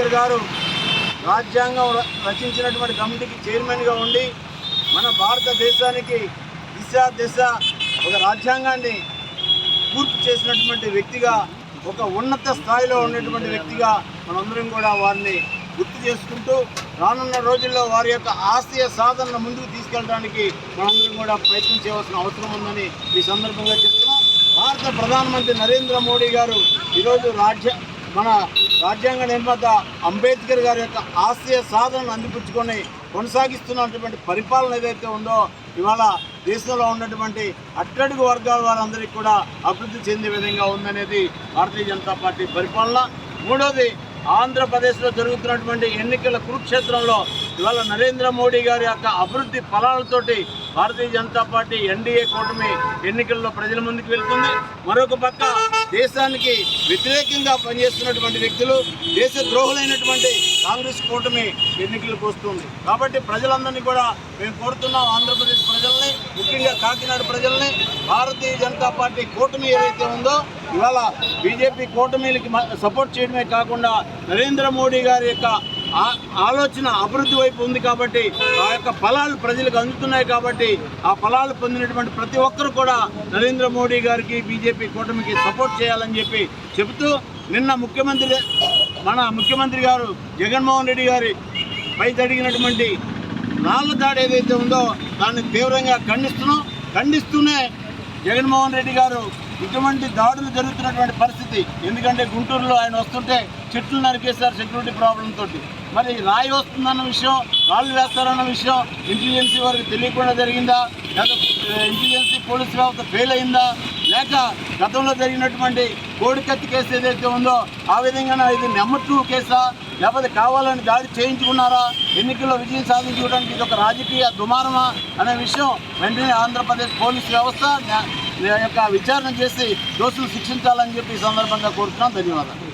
అంబేద్కర్ గారు రాజ్యాంగం రచించినటువంటి కమిటీకి చైర్మన్గా ఉండి మన భారతదేశానికి దిశ ఒక రాజ్యాంగాన్ని పూర్తి చేసినటువంటి వ్యక్తిగా, ఒక ఉన్నత స్థాయిలో ఉన్నటువంటి వ్యక్తిగా మనందరం కూడా వారిని గుర్తు చేసుకుంటూ రానున్న రోజుల్లో వారి యొక్క ఆశయ సాధనను ముందుకు తీసుకెళ్ళడానికి మనందరం కూడా ప్రయత్నం చేయవలసిన అవసరం ఉందని ఈ సందర్భంగా చెప్తున్నాం. భారత ప్రధానమంత్రి నరేంద్ర మోడీ గారు ఈరోజు మన రాజ్యాంగ నిర్మాత అంబేద్కర్ గారి యొక్క ఆశయ సాధనను అందిపుచ్చుకొని కొనసాగిస్తున్నటువంటి పరిపాలన ఏదైతే ఉందో ఇవాళ దేశంలో ఉన్నటువంటి అట్టడుగు వర్గాల వారందరికీ కూడా అభివృద్ధి చెందే విధంగా ఉందనేది భారతీయ జనతా పార్టీ పరిపాలన. మూడోది, ఆంధ్రప్రదేశ్లో జరుగుతున్నటువంటి ఎన్నికల కురుక్షేత్రంలో ఇవాళ నరేంద్ర మోడీ గారి యొక్క అభివృద్ధి ఫలాలతోటి భారతీయ జనతా పార్టీ ఎన్డీఏ కూటమి ఎన్నికల్లో ప్రజల ముందుకు వెళ్తుంది. మరొక పక్క దేశానికి వ్యతిరేకంగా పనిచేస్తున్నటువంటి వ్యక్తులు, దేశ ద్రోహులైనటువంటి కాంగ్రెస్ కూటమి ఎన్నికలకు వస్తుంది. కాబట్టి ప్రజలందరినీ కూడా మేము కోరుతున్నాం, ఆంధ్రప్రదేశ్ ప్రజల్ని, ముఖ్యంగా కాకినాడ ప్రజల్ని, భారతీయ జనతా పార్టీ కూటమి ఏదైతే ఉందో ఇవాళ బీజేపీ కూటమిలకి సపోర్ట్ చేయడమే కాకుండా నరేంద్ర మోడీ గారి యొక్క ఆలోచన అభివృద్ధి వైపు ఉంది కాబట్టి ఆ యొక్క ఫలాలు ప్రజలకు అందుతున్నాయి కాబట్టి ఆ ఫలాలు పొందినటువంటి ప్రతి ఒక్కరు కూడా నరేంద్ర మోడీ గారికి, బీజేపీ కూటమికి సపోర్ట్ చేయాలని చెబుతూ నిన్న మన ముఖ్యమంత్రి గారు జగన్మోహన్ రెడ్డి గారి పై జరిగినటువంటి రాళ్ల దాడి ఏదైతే ఉందో దాన్ని తీవ్రంగా ఖండిస్తూనే జగన్మోహన్ రెడ్డి గారు ఇటువంటి దాడులు జరుగుతున్నటువంటి పరిస్థితి, ఎందుకంటే గుంటూరులో ఆయన వస్తుంటే చెట్లు నరికేశారు సెక్యూరిటీ ప్రాబ్లంతో. మరి రాయి వస్తుందన్న విషయం, రాళ్ళు వేస్తారన్న విషయం ఇంటెలిజెన్సీ వారికి తెలియకుండా జరిగిందా, లేక ఇంటెలిజెన్సీ పోలీసు వ్యవస్థ ఫెయిల్ అయిందా, లేక గతంలో జరిగినటువంటి కోడికత్తి కేసు ఏదైతే ఉందో ఆ విధంగా ఇది నెంబర్ 2 కేసా, లేకపోతే కావాలని దాడి చేయించుకున్నారా, ఎన్నికల్లో విజయం సాధించుకోవడానికి ఇది ఒక రాజకీయ దుమారమా అనే విషయం వెంటనే ఆంధ్రప్రదేశ్ పోలీసు వ్యవస్థ యొక్క విచారణ చేసి దోషులు శిక్షించాలని చెప్పి ఈ సందర్భంగా కోరుతున్నాం. ధన్యవాదాలు.